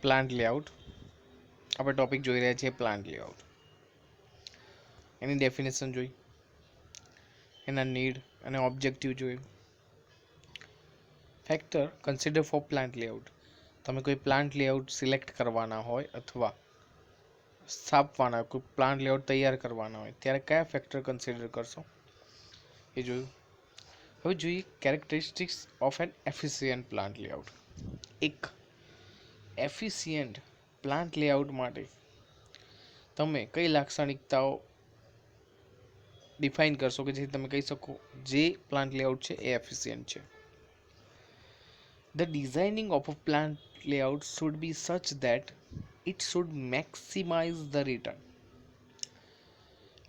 Plant layout. આપણે topic જોઈ રહ્યા છીએ પ્લાન્ટ લેઆઉટ. એની ડેફિનેશન જોઈ, એના નીડ અને ઓબ્જેક્ટિવ જોયું. Factor consider four plant layout. તમે કોઈ પ્લાન્ટ લેઆઉટ સિલેક્ટ કરવાના હોય અથવા સ્થાપવાના, કોઈ પ્લાન્ટ લેઆઉટ તૈયાર કરવાના હોય ત્યારે કયા ફેક્ટર કન્સિડર કરશો એ જોયું. હવે જોઈએ characteristics of an efficient plant layout. એક એફિશિયન્ટ પ્લાન્ટ લેઆઉટ માટે તમે કઈ લાક્ષણિકતાઓ ડિફાઇન કરશો કે જેથી તમે કહી શકો જે પ્લાન્ટ લેઆઉટ છે એ એફિશિયન્ટ છે. The designing of a plant layout should be such that it should maximize the return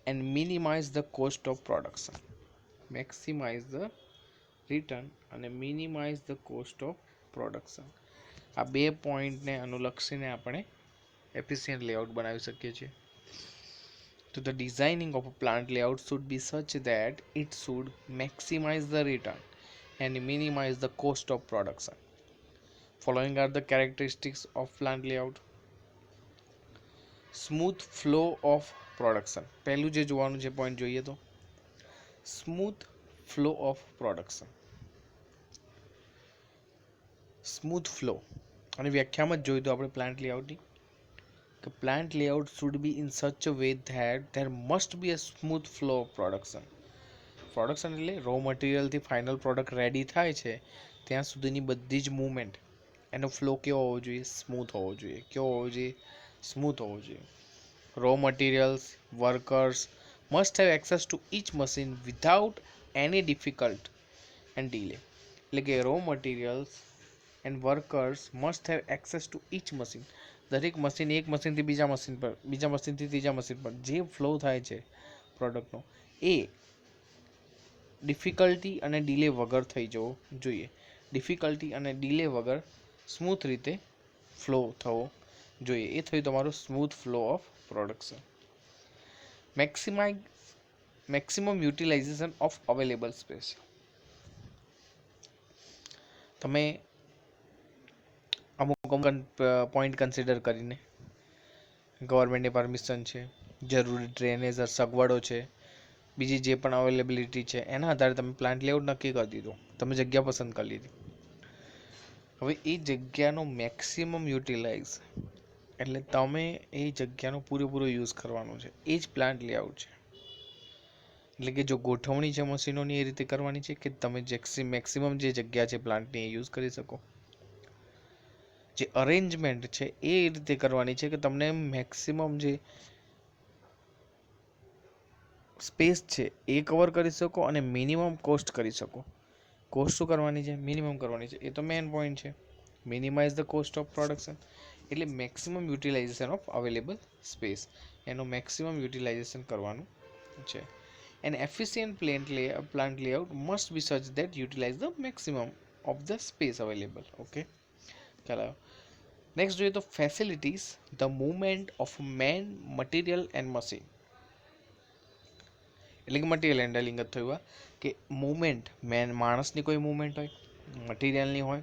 and minimize the cost of production. Maximize the return and minimize the cost of production. આ બે પોઈન્ટને અનુલક્ષીને આપણે efficient layout બનાવી શકીએ છીએ. તો the designing of a plant layout should be such that it should maximize the return and minimize the cost of production. Following are the characteristics of plant layout. Smooth flow of production. પહેલું જે જોવાનું છે point જોઈએ તો smooth flow of production. Smooth flow અને વ્યાખ્યામાં જ જોયું તો આપણે પ્લાન્ટ લેઆઉટની કે plant layout should be in such a way that there must be a smooth flow of production. Production એટલે રો મટીરિયલથી ફાઇનલ પ્રોડક્ટ રેડી થાય છે ત્યાં સુધીની બધી જ મૂવમેન્ટ, એનો ફ્લો કેવો હોવો જોઈએ? સ્મૂથ હોવો જોઈએ. કેવો હોવો જોઈએ? સ્મૂથ હોવો જોઈએ. Raw materials, workers must have access to each machine without any difficult and delay. એટલે કે raw materials and workers must have access to each machine. દરેક મશીન એક મશીનથી બીજા મશીન પર, બીજા મશીનથી ત્રીજા મશીન પર જે ફ્લો થાય છે પ્રોડક્ટનો એ ડિફિકલ્ટી અને ડીલે વગર થઈ જવો જોઈએ. ડિફિકલ્ટી અને ડીલે વગર સ્મૂથ રીતે ફ્લો થવો જોઈએ. એ થયું તમારું smooth flow of production. Maximum utilization of available space. તમે અમુક પોઈન્ટ કન્સિડર કરીને ગવર્મેન્ટની પરમિશન છે, જરૂરી ડ્રેનેજ સગવડો છે, બીજી જે પણ અવેલેબિલિટી છે એના આધારે તમે પ્લાન્ટ લેઆઉટ નક્કી કરી દીધો, તમે જગ્યા પસંદ કરી લીધી. હવે એ જગ્યાનો મેક્સિમમ યુટિલાઇઝ એટલે તમે એ જગ્યાનો પૂરેપૂરો યુઝ કરવાનો છે, એ જ પ્લાન્ટ લેઆઉટ છે. એટલે કે જો ગોઠવણી છે મશીનોની એ રીતે કરવાની છે કે તમે મેક્સિમમ જે જગ્યા છે પ્લાન્ટની એ યુઝ કરી શકો. જે અરેન્જમેન્ટ છે એ રીતે કરવાની છે કે તમને મેક્સિમમ જે સ્પેસ છે એ કવર કરી શકો અને મિનિમમ કોસ્ટ કરી શકો. કોસ્ટ શું કરવાની છે? મિનિમમ કરવાની છે. એ તો મેઇન પોઈન્ટ છે. Minimize the cost of production એટલે maximum utilization of available space, એનું મેક્સિમમ યુટિલાઇઝેશન કરવાનું છે. An efficient plant layout must be such that utilize the maximum of the space available. Okay, ખ્યાલ આવ્યો. નેક્સ્ટ જોઈએ તો facilities the movement of man, material and machine. એટલે કે material handling જ થયું કે મૂવમેન્ટ, માણસની કોઈ મૂવમેન્ટ હોય, મટીરિયલની હોય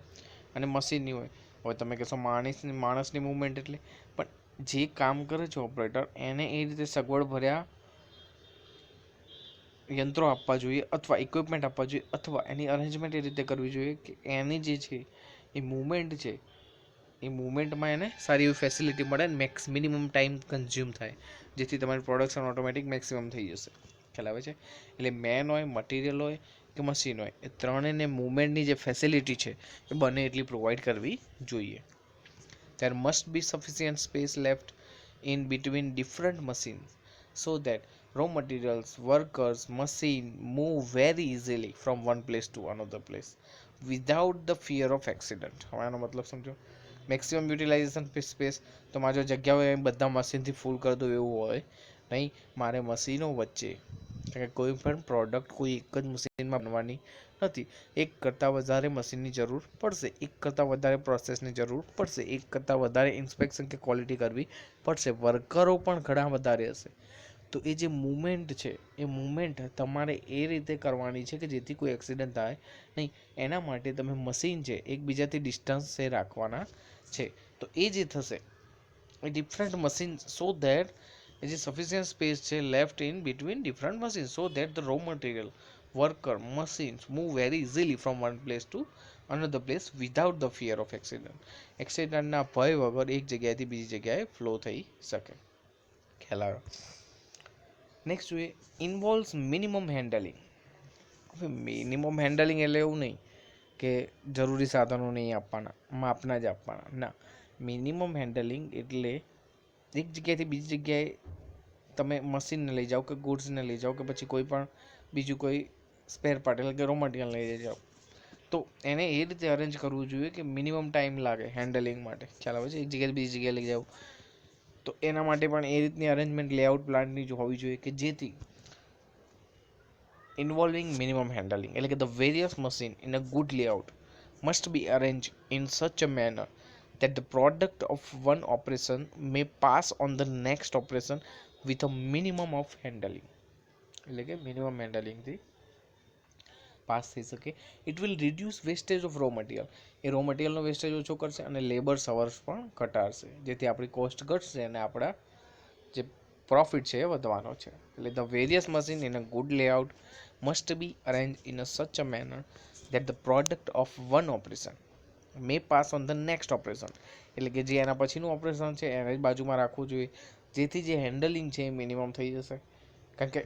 અને મશીનની હોય. હવે તમે કહેશો માણસની મૂવમેન્ટ એટલે, પણ જે કામ કરે છે ઓપરેટર એને એ રીતે સગવડ ભર્યા યંત્રો આપવા જોઈએ અથવા ઇક્વિપમેન્ટ આપવા જોઈએ અથવા એની અરેન્જમેન્ટ એ રીતે કરવી જોઈએ કે એની જે છે એ મૂવમેન્ટ છે એ મૂવમેન્ટમાં એને સારી એવી ફેસિલિટી મળે અને મિનિમમ ટાઈમ કન્ઝ્યુમ થાય જેથી તમારી પ્રોડક્શન ઓટોમેટિક મેક્સિમમ થઈ જશે. ખ્યાલ આવે છે? એટલે મેન હોય, મટીરિયલ હોય કે મશીન હોય, એ ત્રણેયને મૂવમેન્ટની જે ફેસિલિટી છે એ બને એટલી પ્રોવાઈડ કરવી જોઈએ. There must be sufficient space left in between different machines so that raw materials, workers, machine move very easily from one place to another place without the fear of accident. હવે આનો મતલબ સમજો. Maximum utilization space તો મારે જગ્યા હોય બધા મશીનથી ફૂલ કરી દો એવું હોય નહીં. મારે મશીનો વચ્ચે કોઈ પણ પ્રોડક્ટ કોઈ એક જ મશીનમાં બનવાની નથી. એક કરતાં વધારે મશીનની જરૂર પડશે, એક કરતાં વધારે પ્રોસેસની જરૂર પડશે, એક કરતાં વધારે ઇન્સ્પેક્શન કે ક્વોલિટી કરવી પડશે. વર્કરો પણ ઘણા વધારે હશે. તો એ જે મુવમેન્ટ છે એ મુવમેન્ટ તમારે એ રીતે કરવાની છે કે જેથી કોઈ એક્સિડન્ટ થાય નહીં. એના માટે તમે મશીન છે એકબીજાથી ડિસ્ટન્સ છે રાખવાના છે. તો એ જે થશે એ ડિફરન્ટ મશીન સો ધેટ એ જે સફિશિયન્ટ સ્પેસ છે left in between different machine so that the raw material worker machines move very easily from one place to another place without the fear of accident. એક્સિડન્ટના ભય વગર એક જગ્યાએથી બીજી જગ્યાએ ફ્લો થઈ શકે. ખ્યાલ આવે. નેક્સ્ટ જોઈએ ઇન્વોલ્વ્સ મિનિમમ હેન્ડલિંગ. હવે મિનિમમ હેન્ડલિંગ એટલે એવું નહીં કે જરૂરી સાધનો નહીં આપવાના, માપના જ આપવાના. ના, મિનિમમ હેન્ડલિંગ એટલે એક જગ્યાએથી બીજી જગ્યાએ તમે મશીનને લઈ જાઓ કે ગુડ્સને લઈ જાઓ કે પછી કોઈ પણ બીજું કોઈ સ્પેર પાર્ટ એટલે કે રો મટીરિયલ લઈ જાઓ, તો એને એ રીતે અરેન્જ કરવું જોઈએ કે મિનિમમ ટાઈમ લાગે હેન્ડલિંગ માટે. ખ્યાલ આવે છે? એક જગ્યાએ બીજી જગ્યાએ લઈ જાઓ તો એના માટે પણ એ રીતની અરેન્જમેન્ટ લેઆઉટ પ્લાનની જો હોવી જોઈએ કે જેથી involving minimum handling એટલે કે the various machine in a good layout must be arranged in such a manner that the product of one operation may pass on the next operation with a minimum of handling. એટલે કે minimum હેન્ડલિંગથી પાસ થઈ શકે. It will reduce wastage of raw material. એ raw મટીરિયલનો wastage ઓછો કરશે અને લેબર્સ અવર્સ પણ ઘટાડશે, જેથી આપણી કોસ્ટ ઘટશે અને આપણા જે પ્રોફિટ છે એ વધવાનો છે. એટલે the various machine in a good layout must be arranged in a such a manner that the product of one operation may pass on the next operation. એટલે કે જે એના પછીનું ઓપરેશન છે એને જ બાજુમાં રાખવું જોઈએ, જેથી જે હેન્ડલિંગ છે એ મિનિમમ થઈ જશે. કારણ કે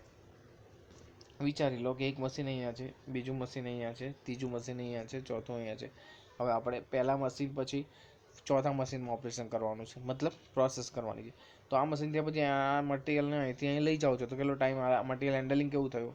વિચારી લો કે એક મશીન અહીંયા છે, બીજું મશીન અહીંયા છે, ત્રીજું મશીન અહીંયા છે, ચોથું અહીંયા છે. હવે આપણે પહેલા મશીન પછી ચોથા મશીનમાં ઓપરેશન કરવાનું છે, મતલબ પ્રોસેસ કરવાની છે. તો આ મશીન ત્યાં પછી આ મટીરિયલને અહીંથી અહીં લઈ જાઓ છો તો કેટલો ટાઈમ આ મટીરિયલ હેન્ડલિંગ કેવું થયું,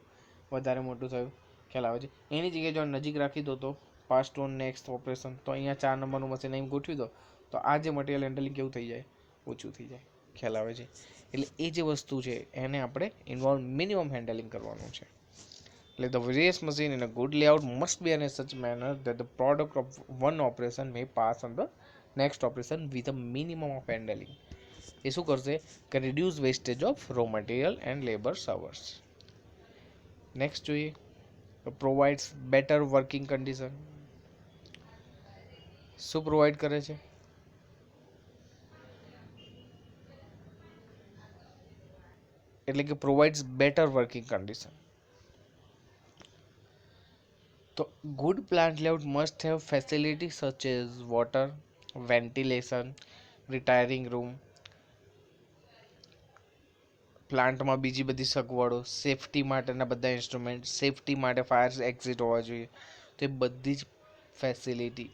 વધારે મોટું થયું. ખ્યાલ આવે છે? એની જગ્યાએ જો નજીક રાખી દો તો પાસ ટુ નેક્સ્ટ ઓપરેશન, તો અહીંયા 4 નંબરનું મશીન અહીં ગોઠવી દો તો આ જે મટીરિયલ હેન્ડલિંગ કેવું થઈ જાય, ઓછું થઈ જાય. ખ્યાલ આવે છે? એટલે એ જે વસ્તુ છે એને આપણે ઇન્વોલ્વ મિનિમમ હેન્ડલિંગ કરવાનું છે. એટલે the various machine in a good layout must be in a such manner that the product of one operation may pass on the next operation with a minimum of handling. એ શું કરશે કે reduce wastage of raw material and labor hours. Next જોઈએ provides better working condition. શું provide કરે છે? એટલે કે provides better working condition. તો good plant layout must have facility such as water, ventilation, retiring room, પ્લાન્ટમાં બીજી બધી સગવડો, સેફટી માટેના બધા ઇન્સ્ટ્રુમેન્ટ, સેફટી માટે ફાયર એક્ઝિટ હોવા જોઈએ. તો એ બધી જ ફેસિલિટી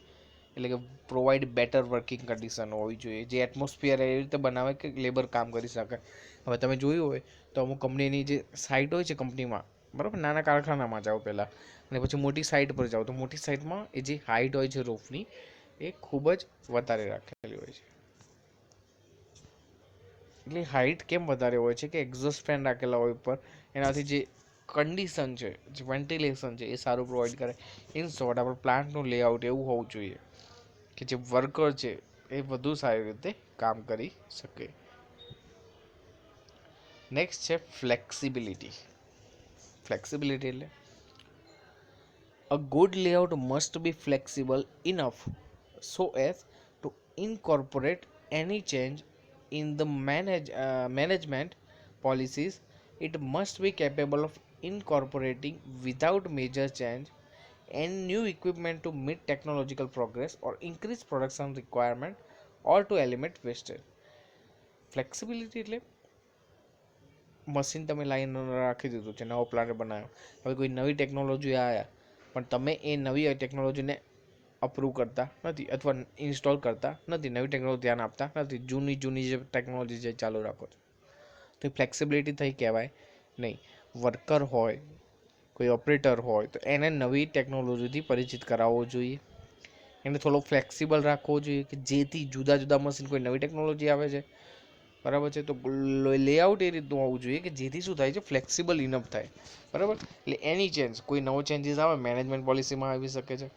એટલે કે પ્રોવાઈડ બેટર વર્કિંગ કન્ડિશન હોવી જોઈએ, જે એટમોસ્ફિયર એવી રીતે બનાવે કે લેબર કામ કરી શકે. હવે તમે જોયું હોય તો અમુક કંપનીની જે સાઇટ હોય છે કંપનીમાં, બરાબર, નાના કારખાનામાં જાઓ પહેલાં અને પછી મોટી સાઇટ પર જાઓ તો મોટી સાઇટમાં એ જે હાઇટ હોય છે રૂફની એ ખૂબ જ વધારે રાખેલી હોય છે. એટલે હાઇટ કેમ વધારે હોય છે કે એક્ઝોસ્ટ ફેન રાખેલા હોય ઉપર, એનાથી જે કન્ડિશન છે, જે વેન્ટિલેશન છે એ સારું પ્રોવાઈડ કરે. ઇન શોર્ટ આપણે પ્લાન્ટનું લેઆઉટ એવું હોવું જોઈએ કે જે વર્કર છે એ વધુ સારી રીતે કામ કરી શકે. નેક્સ્ટ છે ફ્લેક્સિબિલિટી. ફ્લેક્સિબિલિટી એટલે a good layout must be flexible enough so as to incorporate any change in the management policies. It must be capable of incorporating without major change and new equipment to meet technological progress or increase production requirement or to eliminate wastage. Flexibility એટલે machine તમે line રાખી દીધું છે, નવો plant બનાવ્યો, હવે કોઈ નવી technology આવ્યા પણ તમે એ નવી ટેકનોલોજીને અપ્રૂવ કરતા નથી અથવા ઇન્સ્ટોલ કરતા નથી, નવી ટેકનોલોજી ધ્યાન આપતા નથી, જૂની જે ટેકનોલોજી છે ચાલુ રાખો છો, તો એ ફ્લેક્સિબિલિટી થઈ કહેવાય નહીં. વર્કર હોય, કોઈ ઓપરેટર હોય તો એને નવી ટેકનોલોજીથી પરિચિત કરાવવો જોઈએ, એને થોડો ફ્લેક્સિબલ રાખવો જોઈએ કે જેથી જુદા જુદા મશીન કોઈ નવી ટેકનોલોજી આવે છે, બરાબર છે, તો લેઆઉટ એ રીતનું હોવું જોઈએ કે જેથી શું થાય છે ફ્લેક્સિબલ ઇનફ થાય, બરાબર. એટલે એની ચેન્જ કોઈ નવો ચેન્જીસ આવે મેનેજમેન્ટ પોલિસીમાં આવી શકે છે.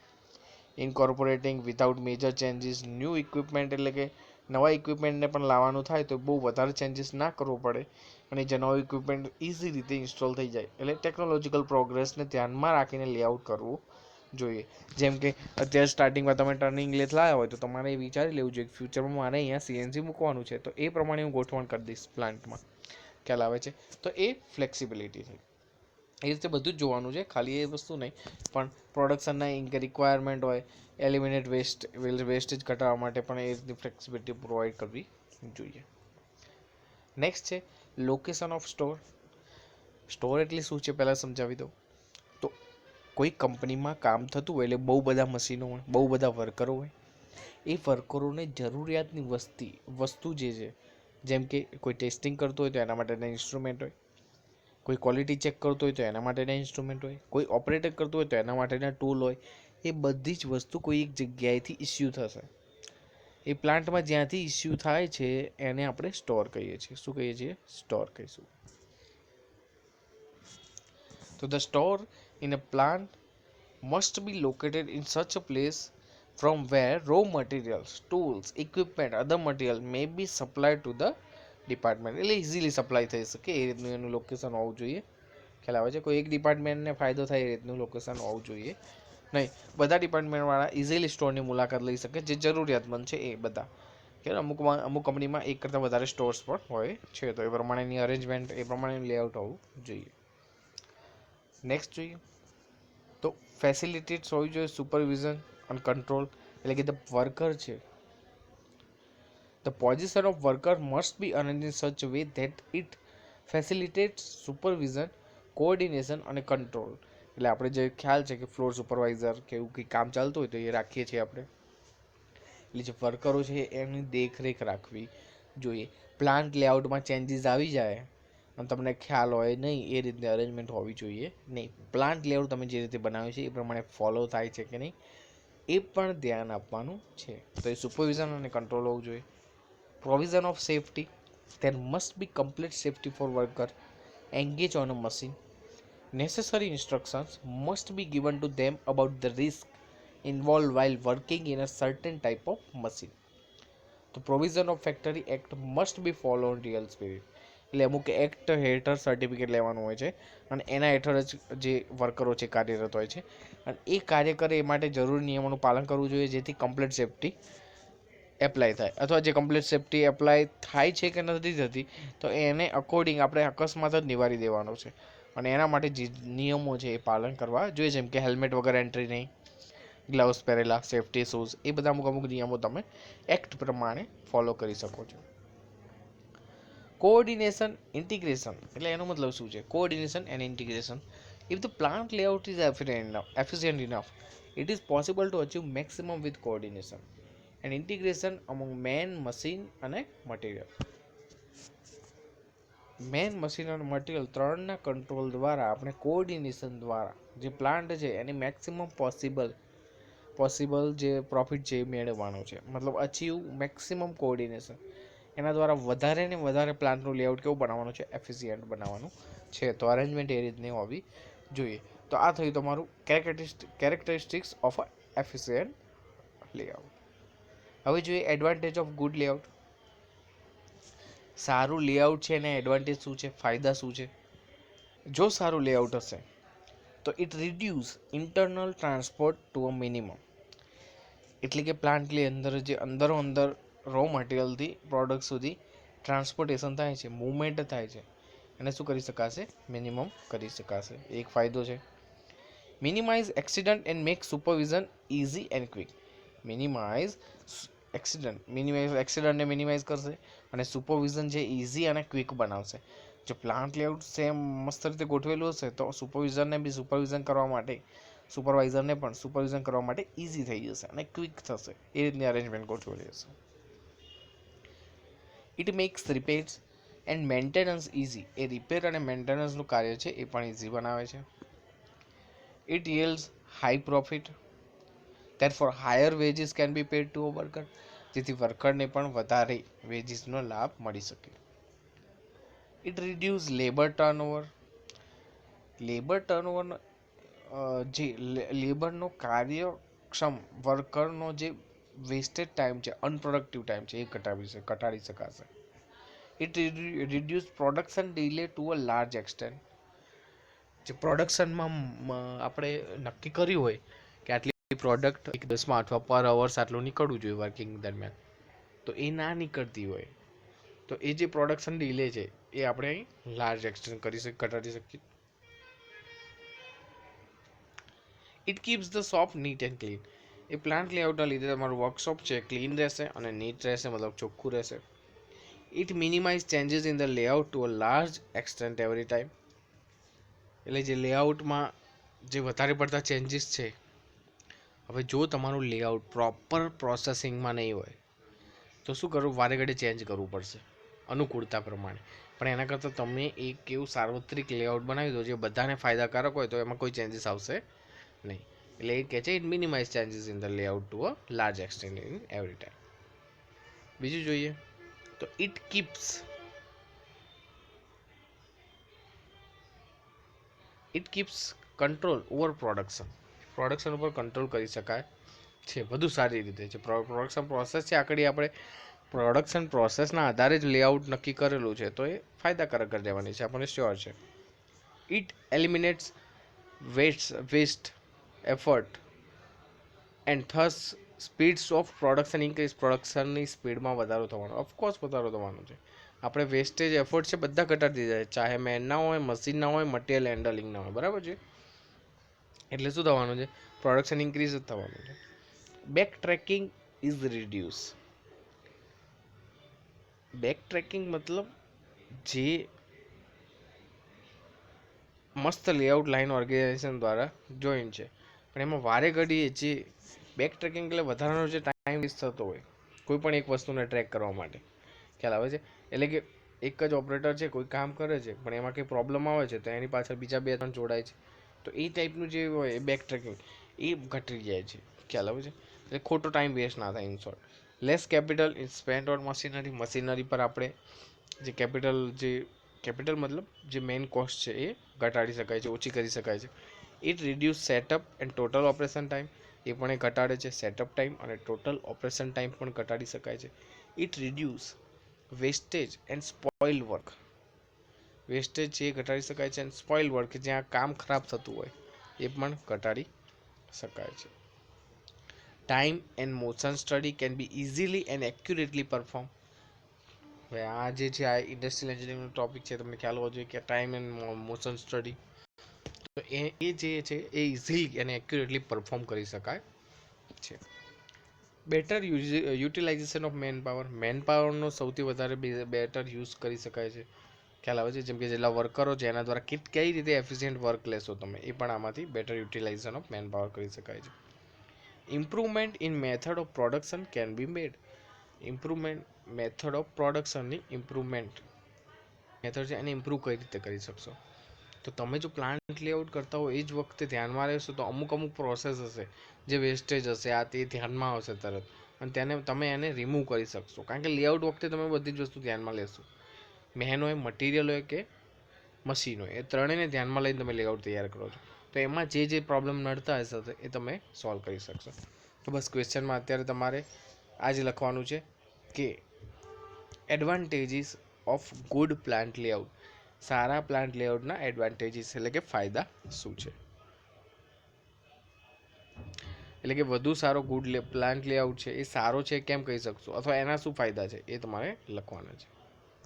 Incorporating without major changes, new equipment એટલે કે નવા ઇક્વિપમેન્ટને પણ લાવવાનું થાય તો બહુ વધારે ચેન્જીસ ના કરવો પડે અને જે નવું ઇક્વિપમેન્ટ ઇઝી રીતે ઇન્સ્ટોલ થઈ જાય. એટલે ટેકનોલોજીકલ પ્રોગ્રેસને ધ્યાનમાં રાખીને લેઆઉટ કરવું જોઈએ. જેમ કે અત્યારે સ્ટાર્ટિંગમાં તમે ટર્નિંગ લેથ લાવ્યા હોય તો તમારે એ વિચારી લેવું જોઈએ કે ફ્યુચરમાં મારે અહીંયા સીએનસી મૂકવાનું છે તો એ પ્રમાણે હું ગોઠવણ કરી દઈશ પ્લાન્ટમાં. ખ્યાલ આવે છે? તો એ ફ્લેક્સિબિલિટી થઈ. એ રીતે બધું જ જોવાનું છે, ખાલી એ વસ્તુ નહીં પણ પ્રોડક્શનના રિક્વાયરમેન્ટ હોય, એલિમિનેટ વેસ્ટેજ ઘટાડવા માટે પણ એ રીતની ફ્લેક્સિબિલિટી પ્રોવાઈડ કરવી જોઈએ. નેક્સ્ટ છે લોકેશન ઓફ સ્ટોર. સ્ટોર એટલે શું છે પહેલાં સમજાવી દઉં. તો કોઈ કંપનીમાં કામ થતું હોય એટલે બહુ બધા મશીનો હોય, બહુ બધા વર્કરો હોય. એ વર્કરોને જરૂરિયાતની વસ્તુ જે છે, જેમ કે કોઈ ટેસ્ટિંગ કરતો હોય તો એના માટેના ઇન્સ્ટ્રુમેન્ટ હોય, કોઈ ક્વોલિટી ચેક કરતો હોય તો એના માટેના ઇન્સ્ટ્રુમેન્ટ હોય, કોઈ ઓપરેટર કરતો હોય તો એના માટેના ટૂલ હોય. એ બધી જ વસ્તુ કોઈ એક જગ્યાએથી ઇસ્યુ થશે. એ પ્લાન્ટમાં જ્યાંથી ઇસ્યુ થાય છે એને આપણે સ્ટોર કહીએ છીએ. શું કહીએ છીએ? સ્ટોર કહીશું. તો the store in a plant must be located in such a place from where raw materials, tools, equipment, other material may be supplied to the department. એટલે ઇઝીલી સપ્લાય થઈ શકે એ રીતનું એનું લોકેશન હોવું જોઈએ. ખ્યાલ આવે છે? કોઈ એક ડિપાર્ટમેન્ટને ફાયદો થાય એ રીતનું લોકેશન હોવું જોઈએ નહીં. બધા ડિપાર્ટમેન્ટવાળા ઇઝીલી સ્ટોરની મુલાકાત લઈ શકે જે જરૂરિયાતમંદ છે એ બધા. કે અમુક કંપનીમાં એક કરતાં વધારે સ્ટોર્સ પણ હોય છે તો એ પ્રમાણેની અરેન્જમેન્ટ, એ પ્રમાણેનું લેઆઉટ હોવું જોઈએ. નેક્સ્ટ જોઈએ તો ફેસિલિટેટ્સ હોવી જોઈએ સુપરવિઝન અને કંટ્રોલ. એટલે કે ધ વર્કર છે, the position of worker must be arrange in such way that it facilitates supervision, coordination અને કંટ્રોલ. એટલે આપણે જે ખ્યાલ છે કે ફ્લોર સુપરવાઇઝર કે એવું કંઈ કામ ચાલતું હોય તો એ રાખીએ છીએ આપણે. એટલે જે વર્કરો છે એની દેખરેખ રાખવી જોઈએ. પ્લાન્ટ લેઆઉટમાં ચેન્જીસ આવી જાય અને તમને ખ્યાલ હોય નહીં એ રીતની અરેન્જમેન્ટ હોવી જોઈએ નહીં. પ્લાન્ટ લેઆઉટ તમે જે રીતે બનાવ્યું છે એ પ્રમાણે ફોલો થાય છે કે નહીં એ પણ ધ્યાન આપવાનું છે. તો એ સુપરવિઝન અને કંટ્રોલ હોવું જોઈએ. Provision of safety. there must be complete safety for worker engage on a machine. Necessary instructions must be given to them about the risk involved while working in a certain type of machine. The provision of factory act must be followed in real spirit. એટલે અમુક act હેઠળ certificate લેવાનું હોય છે અને એના હેઠળ જ જે વર્કરો છે કાર્યરત હોય છે અને એ કાર્ય કરે એ માટે જરૂરી નિયમોનું પાલન કરવું જોઈએ જેથી કમ્પ્લીટ સેફટી એપ્લાય થાય. અથવા જે કમ્પ્લીટ સેફટી એપ્લાય થાય છે કે નથી થતી તો એને અકોર્ડિંગ આપણે અકસ્માત જ નિવારી દેવાનો છે અને એના માટે જે નિયમો છે એ પાલન કરવા જોઈએ. જેમ કે હેલ્મેટ વગર એન્ટ્રી નહીં, ગ્લવ્સ પહેરેલા, સેફટી શૂઝ, એ બધા અમુક નિયમો તમે એક્ટ પ્રમાણે ફોલો કરી શકો છો. કોઓર્ડિનેશન ઇન્ટિગ્રેશન એટલે એનો મતલબ શું છે? Coordination and integration. If the plant layout is efficient enough, it is possible to achieve maximum with coordination and integration among man, machine અને મટીરિયલ. મેન, મશીન અને મટીરિયલ ત્રણના કંટ્રોલ દ્વારા આપણે કોઓર્ડિનેશન દ્વારા જે પ્લાન્ટ છે એની મેક્સિમમ પોસિબલ જે profit છે એ મેળવવાનો છે. મતલબ અચીવ મેક્સિમમ કોઓર્ડિનેશન. એના દ્વારા વધારે ને વધારે પ્લાન્ટનું લેઆઉટ કેવું બનાવવાનું છે? એફિશિયન્ટ બનાવવાનું છે. તો અરેન્જમેન્ટ એ રીતની હોવી જોઈએ. તો આ થયું તમારું characteristics of a efficient layout. હવે જોઈએ એડવાન્ટેજ ઓફ ગુડ લેઆઉટ. સારું લેઆઉટ છે એના એડવાન્ટેજ શું છે? ફાયદા શું છે? જો સારું લેઆઉટ હશે તો it reduce internal transport to a minimum. એટલે કે પ્લાન્ટની અંદર જે અંદર રો મટીરિયલથી પ્રોડક્ટ સુધી ટ્રાન્સપોર્ટેશન થાય છે, મૂવમેન્ટ થાય છે, એને શું કરી શકાશે? મિનિમમ કરી શકાશે. એક ફાયદો છે. Minimize accident and make supervision easy and quick. Minimize એક્સિડન્ટને મિનિમાઇઝ કરશે અને સુપરવિઝન છે ઇઝી અને ક્વિક બનાવશે. જો પ્લાન્ટ લેઆઉટ સેમ મસ્ત રીતે ગોઠવેલું હશે તો સુપરવાઇઝરને પણ સુપરવિઝન કરવા માટે ઇઝી થઈ જશે અને ક્વિક થશે. એ રીતની અરેન્જમેન્ટ ગોઠવેલી હશે. It max repairs and maintenance easy. A repair અને મેન્ટેનન્સનું કાર્ય છે એ પણ ઇઝી બનાવે છે. It yields high profit. therefore higher wages can be paid to a worker. જેથી વર્કરને પણ વધારે વેજીસનો લાભ મળી શકે. It reduce labour turnover. લેબરનો કાર્યક્ષમ વર્કરનો જે વેસ્ટેજ ટાઈમ છે, અનપ્રોડક્ટિવ ટાઈમ છે, એ ઘટાડી શકાશે. It reduce production delay to a large extent. જે પ્રોડક્શનમાં આપણે નક્કી કર્યું હોય કે આટલી પ્રોડક્ટ એક દિવસમાં અથવા પર અવર્સ આટલું નીકળવું જોઈએ વર્કિંગ દરમિયાન, તો એ ના નીકળતી હોય તો એ જે પ્રોડક્શન ડિલે છે એ આપણે અહીં લાર્જ એક્સટેન્ટ ઘટાડી શકીએ. It keeps the shop neat and clean. એ પ્લાન્ટ લેઆઉટના લીધે તમારું વર્કશોપ છે ક્લીન રહેશે અને નીટ રહેશે, મતલબ ચોખ્ખું રહેશે. It minimise changes in the layout to a large extent every time. એટલે જે લેઆઉટમાં જે વધારે પડતા ચેન્જીસ છે, હવે જો તમારું લેઆઉટ પ્રોપર પ્રોસેસિંગમાં નહીં હોય તો શું કરવું, વારે ઘડી ચેન્જ કરવું પડશે અનુકૂળતા પ્રમાણે. પણ એના કરતાં તમે એક એવું સાર્વત્રિક લેઆઉટ બનાવી દો જે બધાને ફાયદાકારક હોય તો એમાં કોઈ ચેન્જીસ આવશે નહીં. એટલે એ કહે છે it minimise changes in the layout to a large extent in every time. બીજું જોઈએ તો it keeps control over production. Production ઉપર કંટ્રોલ કરી શકાય છે વધુ સારી રીતે. જે પ્રોડક્શન પ્રોસેસ છે આકડી આપણે પ્રોડક્શન પ્રોસેસના આધારે જ લેઆઉટ નક્કી કરેલું છે તો એ ફાયદાકારક જ રહેવાની છે, આપણને શ્યોર છે. It eliminates waste effort and thus speeds of production increase. પ્રોડક્શનની સ્પીડમાં વધારો થવાનો, ઓફકોર્સ વધારો થવાનો છે. આપણે વેસ્ટેજ એફર્ટ છે બધા ઘટાડી દીધા છે, ચાહે મેન ના હોય, મશીન ના હોય, મટીરિયલ હેન્ડલિંગ ના હોય, બરાબર છે. એટલે શું થવાનું છે, પ્રોડક્શન ઇન્ક્રીઝ જ થવાનું છે. Back tracking is reduce. Back tracking મતલબ જે મસ્ત લેઆઉટ લાઈન ઓર્ગેનાઇઝેશન દ્વારા જોઈન છે, પણ એમાં વારે ઘડીએ જે બેક ટ્રેકિંગ એટલે વધારાનો જે ટાઈમ વેસ્ટ થતો હોય કોઈ પણ એક વસ્તુને ટ્રેક કરવા માટે, ખ્યાલ આવે છે. એટલે કે એક જ ઓપરેટર છે, કોઈ કામ કરે છે પણ એમાં કંઈ પ્રોબ્લેમ આવે છે તો એની પાછળ બીજા 2-3 જોડાય છે, તો એ ટાઈપનું જે હોય એ બેક ટ્રેકિંગ એ ઘટી જાય છે, ખ્યાલ આવે છે. એટલે ખોટો ટાઈમ વેસ્ટ ના થાય. In short, less capital is spend on machinery. Machinery પર આપણે જે કેપિટલ મતલબ જે મેઇન કોસ્ટ છે એ ઘટાડી શકાય છે, ઓછી કરી શકાય છે. It reduce setup and total operation time. એ પણ એ ઘટાડે છે, સેટઅપ ટાઈમ અને ટોટલ ઓપરેશન ટાઈમ પણ ઘટાડી શકાય છે. It reduce wastage and spoil work. Wastage છે એ ઘટાડી શકાય છે અને સ્પોઇલ વર્ક જ્યાં કામ ખરાબ થતું હોય એ પણ ઘટાડી શકાય છે. Time and motion study can be easily and accurately perform. હવે આ જે છે આ ઇન્ડસ્ટ્રીયલ એન્જિનિયરિંગનો ટોપિક છે, તમને ખ્યાલ હોવો જોઈએ કે ટાઈમ એન્ડ મોશન સ્ટડી, તો એ જે છે એ ઇઝીલી અને એક્યુરેટલી પરફોર્મ કરી શકાય છે. Better utilization of man power. Man પાવરનો સૌથી વધારે બેટર યુઝ કરી શકાય છે, ખ્યાલ આવે છે. જેમ કે જેટલા વર્કરો છે એના દ્વારા કઈ રીતે એફિશિયન્ટ વર્ક લેશો તમે, એ પણ આમાંથી better utilization of man power કરી શકાય છે. Improvement in method of production can be made. Method of પ્રોડક્શનની મેથડ છે એને ઇમ્પ્રૂવ કઈ રીતે કરી શકશો, તો તમે જો પ્લાન્ટ લેઆઉટ કરતા હો એ જ વખતે ધ્યાનમાં રહેશો તો અમુક પ્રોસેસ હશે જે વેસ્ટેજ હશે, આ તે ધ્યાનમાં આવશે તરત, અને તમે એને રિમૂવ કરી શકશો. કારણ કે લેઆઉટ વખતે તમે બધી જ વસ્તુ ધ્યાનમાં લેશો, મેન હોય, મટીરિયલ હોય કે મશીન હોય, એ ત્રણેયને ધ્યાનમાં લઈને તમે લેઆઉટ તૈયાર કરો છો, તો એમાં જે પ્રોબ્લેમ નડતા હશે એ તમે સોલ્વ કરી શકશો. તો બસ ક્વેશ્ચનમાં અત્યારે તમારે આ જ લખવાનું છે કે advantages of good plant layout. સારા પ્લાન્ટ લેઆઉટના એડવાન્ટેજીસ એટલે કે ફાયદા શું છે, એટલે કે વધુ સારો પ્લાન્ટ લેઆઉટ છે એ સારો છે કેમ કહી શકશો, અથવા એના શું ફાયદા છે એ તમારે લખવાના છે.